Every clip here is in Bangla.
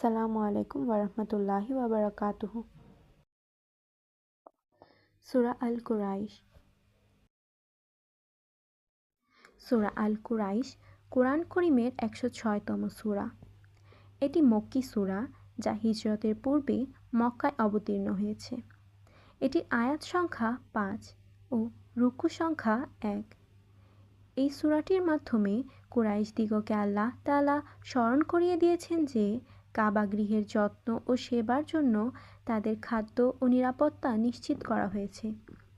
আসসালামু আলাইকুম ওয়ারাহমাতুল্লাহি ওয়া বারাকাতুহু। সূরা আল কুরাইশ। সূরা আল কুরাইশ কুরআন করিমের ১০৬তম সূরা। এটি মক্কি সূরা যা হিজরতের পূর্বে মক্কায় অবতীর্ণ হয়েছে। এটির আয়াত সংখ্যা ৫ ও রুকু সংখ্যা ১। এই সূরাটির মাধ্যমে কুরাইশদিগকে আল্লাহ তাআলা স্মরণ করিয়ে দিয়েছেন যে কাবা গৃহের যত্ন ও সেবার জন্য তাদের খাদ্য ও নিরাপত্তা নিশ্চিত করা হয়েছে,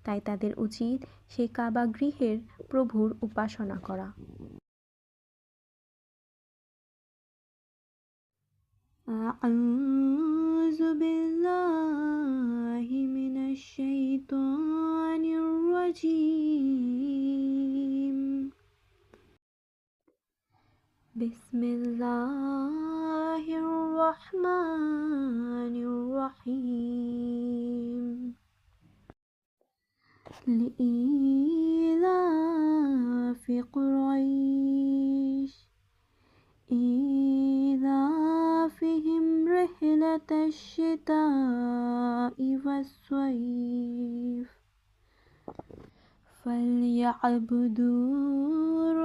তাই তাদের উচিত সেই কাবা গৃহের প্রভুর উপাসনা করা। আউযু বিল্লাহি মিনাশ শাইতানির রাজীম। বিসমিল্লাহির রহমানির রহিম। লিইলাফি কুরাইশ ইলাফিহিম রিহলাতাশ শিতাই ওয়াস সাইফ فليعبدوا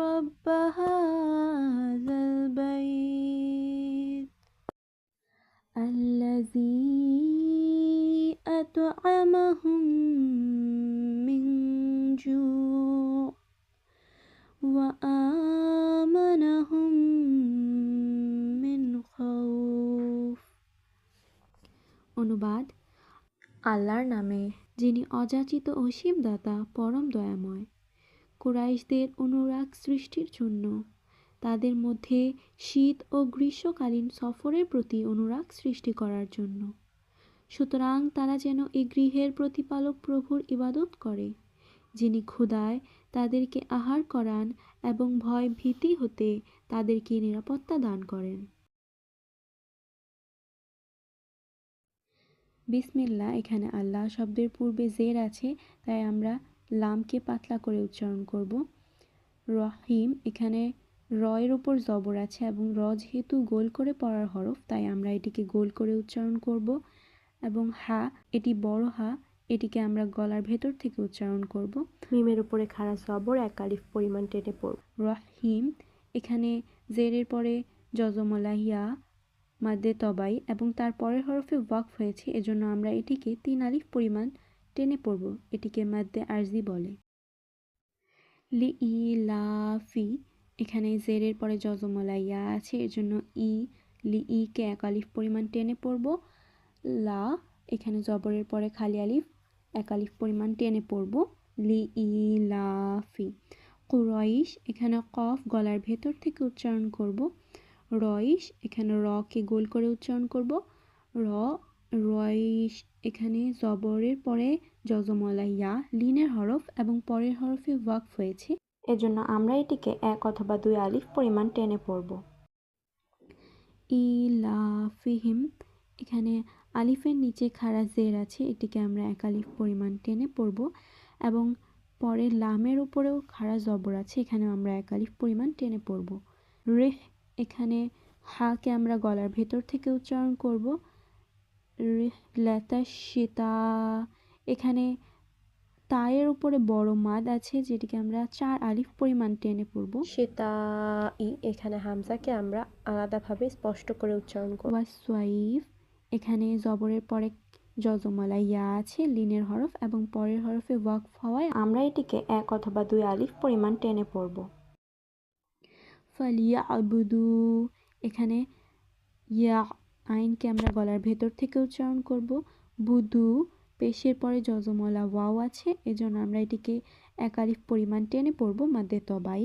رب هذا البيت الذي أطعمهم من جوع وآمنهم من خوف। অনুবাদ: আল্লাহর নামে, যিনি অযাচিত অসীম দাতা, পরম দয়াময়। কুরাইশদের অনুরাগ সৃষ্টির জন্য, তাদের মধ্যে শীত ও গ্রীষ্মকালীন সফরের প্রতি অনুরাগ সৃষ্টি করার জন্য। সুতরাং তারা যেন এই গৃহের প্রতিপালক প্রভুর ইবাদত করে, যিনি ক্ষুধায় তাদেরকে আহার করান এবং ভয় ভীতি হতে তাদেরকে নিরাপত্তা দান করেন। বিসমিল্লাহ, এখানে আল্লাহ শব্দের পূর্বে জের আছে, তাই আমরা লামকে পাতলা করে উচ্চারণ করব। রহিম, এখানে র এর উপর জবর আছে এবং র যেহেতু গোল করে পড়ার হরফ, তাই আমরা এটিকে গোল করে উচ্চারণ করব। এবং হা, এটি বড় হা, এটিকে আমরা গলার ভেতর থেকে উচ্চারণ করব। মিমের উপরে খাড়া জবর এক আলিফ পরিমাণ টেনে পড়ব। রহিম, এখানে জেরের পরে জজমলা ইয়া মাদ্দে তবাই এবং তার পরের হরফে ওয়াকফ হয়েছে, এজন্য আমরা এটিকে ৩ আলিফ পরিমাণ টেনে পড়ব। এটিকে মাদ্দে আরজি বলে। লিইলাফি, এখানে জেরের পরে জজমলা ইয়া আছে, এর জন্য কে এক আলিফ পরিমাণ টেনে পড়ব। লা, এখানে জবরের পরে খালি আলিফ এক আলিফ পরিমাণ টেনে পড়ব। লিইলাফি। কুরাইশ, এখানে কফ গলার ভেতর থেকে উচ্চারণ করব। রইশ, এখানে র কে গোল করে উচ্চারণ করব। রইশ, এখানে জবরের পরে জজমলা ইয়া লিনের হরফ এবং পরের হরফে ওয়াকফ হয়েছে, এজন্য আমরা এটিকে এক অথবা ২ আলিফ পরিমাণ টেনে পড়ব। ইলাফিহিম, এখানে আলিফের নিচে খাড়া জের আছে, এটিকে আমরা এক আলিফ পরিমাণ টেনে পড়ব এবং পরের লামের উপরেও খাড়া জবর আছে, এখানে আমরা এক আলিফ পরিমাণ টেনে পড়ব। রেহ, এখানে হাকে আমরা গলার ভেতর থেকে উচ্চারণ করব। রিহলাতাশ শিতা, এখানে তায়ের উপরে বড় মাদ আছে, যেটিকে আমরা ৪ আলিফ পরিমাণ টেনে পড়ব। শিতাই, এখানে হামজাকে আমরা আলাদাভাবে স্পষ্ট করে উচ্চারণ করব। ওয়াসওয়াইফ, এখানে জবরের পরে জজমলা ইয়া আছে লিনের হরফ এবং পরের হরফে ওয়াকফ হওয়ায় আমরা এটিকে এক অথবা ২ আলিফ পরিমাণ টেনে পড়ব। ফালিয়াবুদু, এখানে ইয়া আইনকে আমরা গলার ভেতর থেকে উচ্চারণ করব। বুদু, পেশের পরে জজমলা ওয়াও আছে, এজন্য আমরা এটিকে এক আলিফ পরিমাণ টেনে পড়ব মাদ্দে তবাই।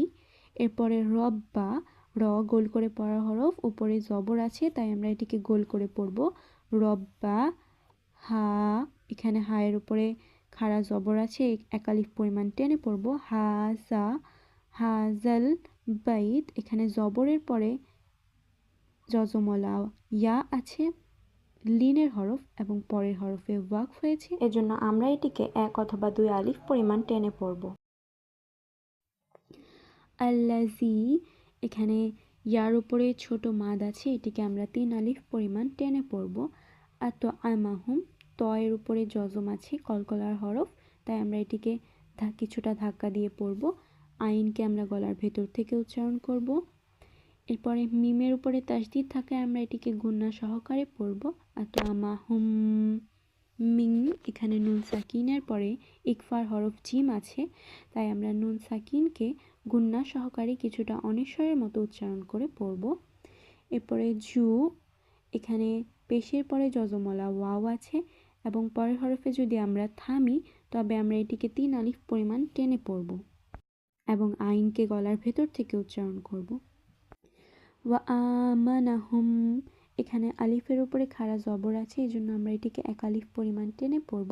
এরপরে রব্বা, র গোল করে পড়ার হরফ, উপরে জবর আছে, তাই আমরা এটিকে গোল করে পড়ব। রব্বা। হা, এখানে হায়ের উপরে খাড়া জবর আছে, এক আলিফ পরিমাণ টেনে পড়ব। হাজা, হাজাল বাইত, এখানে জবরের পরে জজমলা ইয়া আছে লিনের হরফ এবং পরের হরফে ওয়াকফ হয়েছে, এজন্য আমরা এটিকে এক অথবা ২ আলিফ পরিমাণ টেনে পড়ব। আল্লাজি, এখানে ইয়ার উপরে ছোট মাদ আছে, এটিকে আমরা 3 আলিফ পরিমাণ টেনে পড়ব। আর তো আমাহুম, ত এর উপরে যজম আছে কলকলার হরফ, তাই আমরা এটিকে কিছুটা ধাক্কা দিয়ে পড়ব। আইনকে আমরা গলার ভেতর থেকে উচ্চারণ করব। এরপরে মিমের উপরে তাসদিদ থাকায় আমরা এটিকে গুন্না সহকারে পড়ব। আর তো আমাহুম মিং, এখানে নুন সাকিনের পরে ইকফার হরফ জিম আছে, তাই আমরা নুন সাকিনকে গুন্না সহকারে কিছুটা অনিশ্বরের মতো উচ্চারণ করে পড়ব। এরপরে জু, এখানে পেশের পরে যজমলা ওয়াও আছে এবং পরের হরফে যদি আমরা থামি তবে আমরা এটিকে 3 আলিফ পরিমাণ টেনে পড়ব এবং আইনকে গলার ভেতর থেকে উচ্চারণ করব। ওয়া আমানাহুম, এখানে আলিফের উপরে খাড়া জবর আছে, এই জন্য আমরা এটিকে 1 আলিফ পরিমাণ টেনে পড়ব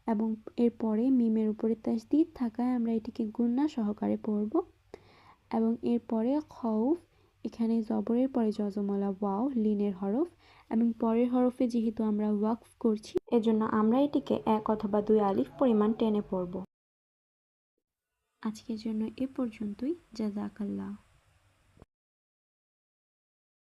এবং এরপরে মিমের উপরে তাসদিদ থাকায় আমরা এটিকে গুন্না সহকারে পড়ব। এবং এরপরে খৌফ, এখানে জবরের পরে যজমলা ওয়াও লিনের হরফ এবং পরের হরফে যেহেতু আমরা ওয়াকফ করছি এজন্য আমরা এটিকে 1 অথবা 2 আলিফ পরিমাণ টেনে পড়ব। আজকের জন্য এ পর্যন্তই। জাযাকাল্লাহ।